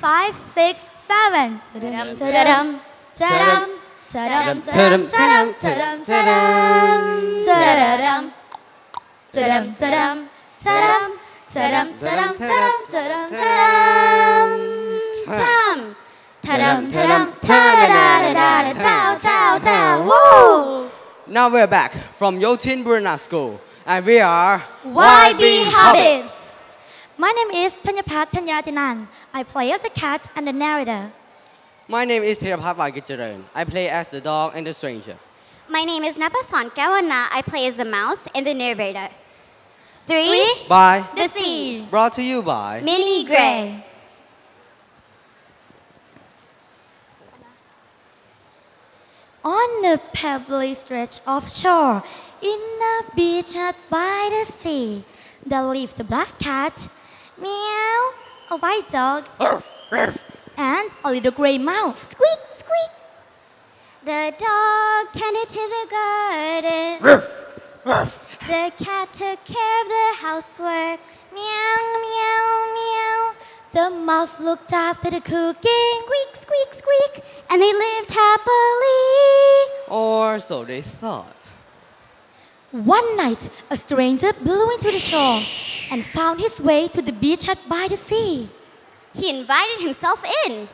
5, 6, 7. Ta-dum, ta-dum, ta-dum, ta-dum, ta-dum, ta-dum, ta-dum, ta-dum, ta-dum, ta-dum, ta-dum, ta-dum, ta-dum, ta-dum, ta-dum, ta-dum, ta-dum, ta-dum, ta-da-da-da-da-da, ta-ta, ta. Woo! Now we're back from Yothin Bruana School, and we are YB Hobbits. My name is Tanyapat Tanyatinan. I play as the cat and the narrator. My name is Thirapat Vagicharan. I play as the dog and the stranger. My name is Napasan Kawana. I play as the mouse and the narrator. 3. By The sea. Brought to you by Minnie Gray. On a pebbly stretch of shore, in a beach hut by the sea, there lived a black cat, meow, a white dog, and a little gray mouse, squeak, squeak. The dog tended to the garden. The cat took care of the housework. Meow, meow, meow. The mouse looked after the cooking. Squeak, squeak, squeak. And they lived happily. or so they thought. One night, a stranger blew into the shore and found his way to the beach hut by the sea. He invited himself in.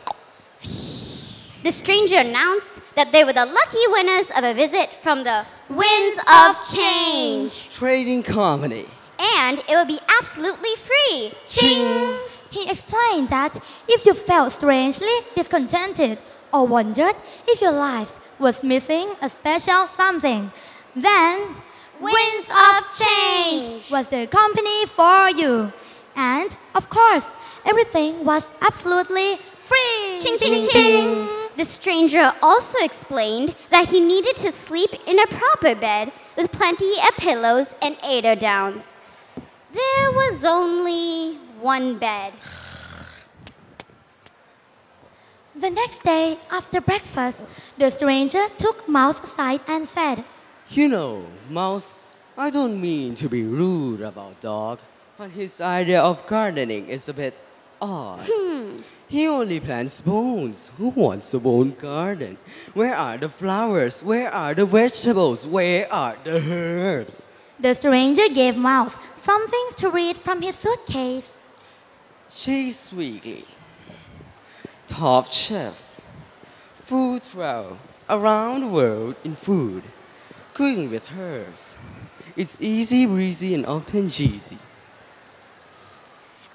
The stranger announced that they were the lucky winners of a visit from the Winds of Change. Trading company. And it would be absolutely free. Ching! He explained that if you felt strangely discontented or wondered if your life was missing a special something, then Winds of Change was the company for you. And, of course, everything was absolutely free. Ching, ching, ching. The stranger also explained that he needed to sleep in a proper bed with plenty of pillows and eider-downs. There was only one bed. The next day, after breakfast, the stranger took Mouse aside and said, You know, Mouse, I don't mean to be rude about dog, but his idea of gardening is a bit odd. He only plants bones. Who wants a bone garden? Where are the flowers? Where are the vegetables? Where are the herbs? The stranger gave Mouse something to read from his suitcase. Cheese Weekly, Top Chef, Food Travel, Around the World in Food, Cooking with Herbs. It's easy, breezy, and often cheesy.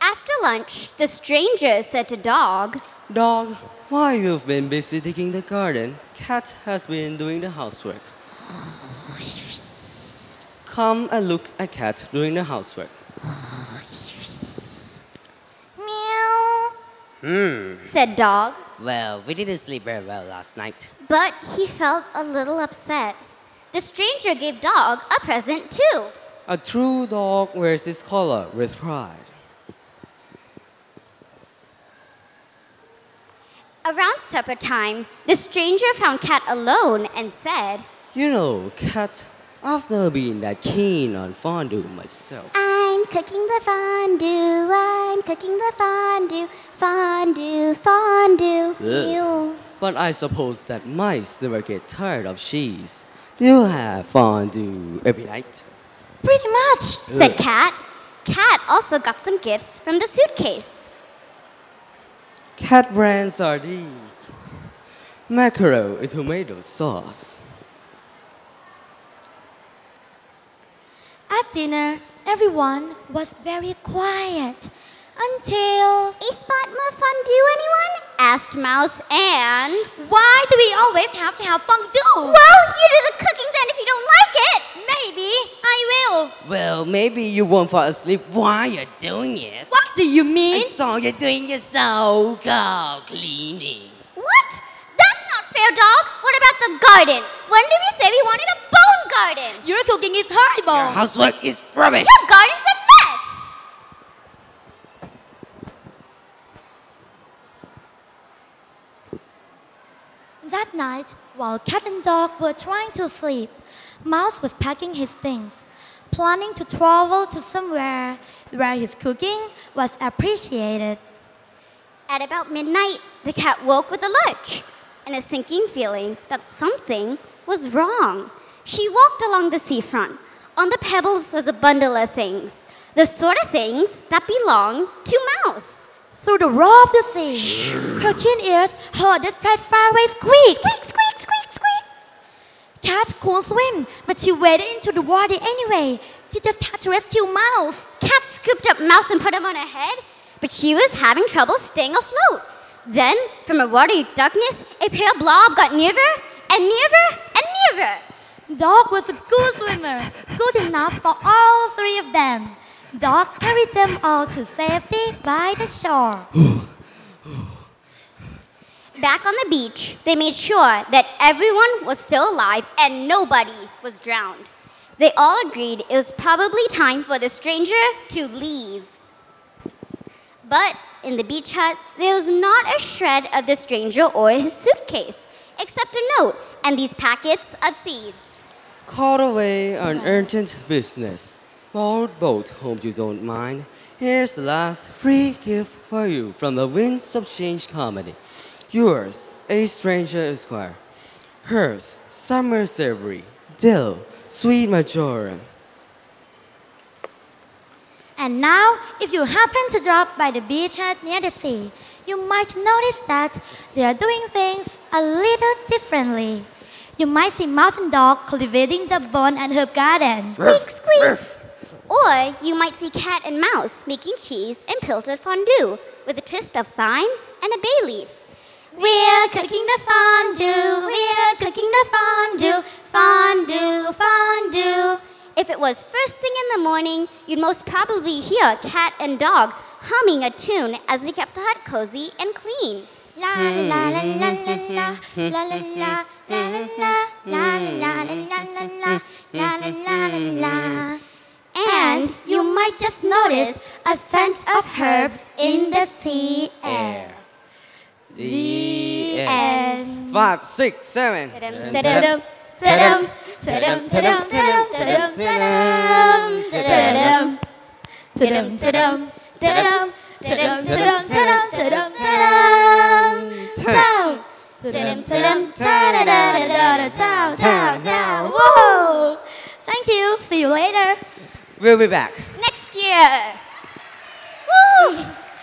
After lunch, the stranger said to Dog, Dog, while you've been busy digging the garden, Cat has been doing the housework. Come and look at Cat doing the housework. Meow, said Dog. Well, we didn't sleep very well last night. But he felt a little upset. The stranger gave Dog a present too. A true dog wears his collar with pride. Around supper time, the stranger found Cat alone and said, You know, Cat, I've never been that keen on fondue myself. I'm cooking the fondue, I'm cooking the fondue, fondue, fondue. Ugh. But I suppose that mice never get tired of cheese. Do you have fondue every night? Pretty much, Said Cat. Cat also got some gifts from the suitcase. Cat brands are these. Mackerel in tomato sauce. At dinner, everyone was very quiet until... A spot more fondue, anyone? Asked Mouse, and... Why do we always have to have fondue? Well, you do the cooking then if you don't like it. Maybe I will. Well, maybe you won't fall asleep while you're doing it. What do you mean? I saw you doing your so-called cleaning. What? That's not fair, Dog. What about the garden? When did we say we wanted a bone garden? Your cooking is horrible. Your housework is rubbish. Your garden's a mess. That night, while Cat and Dog were trying to sleep, Mouse was packing his things, planning to travel to somewhere where his cooking was appreciated. At about midnight, the cat woke with a lurch and a sinking feeling that something was wrong. She walked along the seafront. On the pebbles was a bundle of things, the sort of things that belong to Mouse. Through the roar of the sea, her keen ears heard the spread faraway squeak. Squeak, squeak, squeak, squeak. Cat couldn't swim, but she waded into the water anyway. She just had to rescue Mouse. Cat scooped up Mouse and put him on her head, but she was having trouble staying afloat. Then, from a watery darkness, a pale blob got nearer and nearer and nearer. Dog was a good swimmer, good enough for all three of them. Dog carried them all to safety by the shore. Back on the beach, they made sure that everyone was still alive and nobody was drowned. They all agreed it was probably time for the stranger to leave. But in the beach hut, there was not a shred of the stranger or his suitcase, except a note and these packets of seeds. Caught away on urgent business. Boat, hope you don't mind. Here's the last free gift for you from the Winds of Change comedy. Yours, A Stranger Esquire. Herbs, summer savory, dill, sweet marjoram. And now, if you happen to drop by the beach hut near the sea, you might notice that they are doing things a little differently. You might see Mouse and Dog cultivating the bone and herb gardens. Squeak, squeak. Or you might see Cat and Mouse making cheese and pilted fondue with a twist of thyme and a bay leaf. We're cooking the fondue, we're cooking the fondue, fondue, fondue. If it was first thing in the morning, you'd most probably hear Cat and Dog humming a tune as they kept the hut cozy and clean. La la la la la la la la la la la la la la la la. And you might just notice a scent of herbs in the sea air. The end. 5, 6, 7. Ta-dum, ta-dum, ta-dum, ta-dum, ta-dum, ta-dum, ta-dum, ta-dum, ta-dum, ta-dum, ta-dum, ta-dum, ta-dum, ta-dum, ta-dum, ta-dum, ta-dum, whoa! Thank you. See you later. We'll be back. Next year. Woo!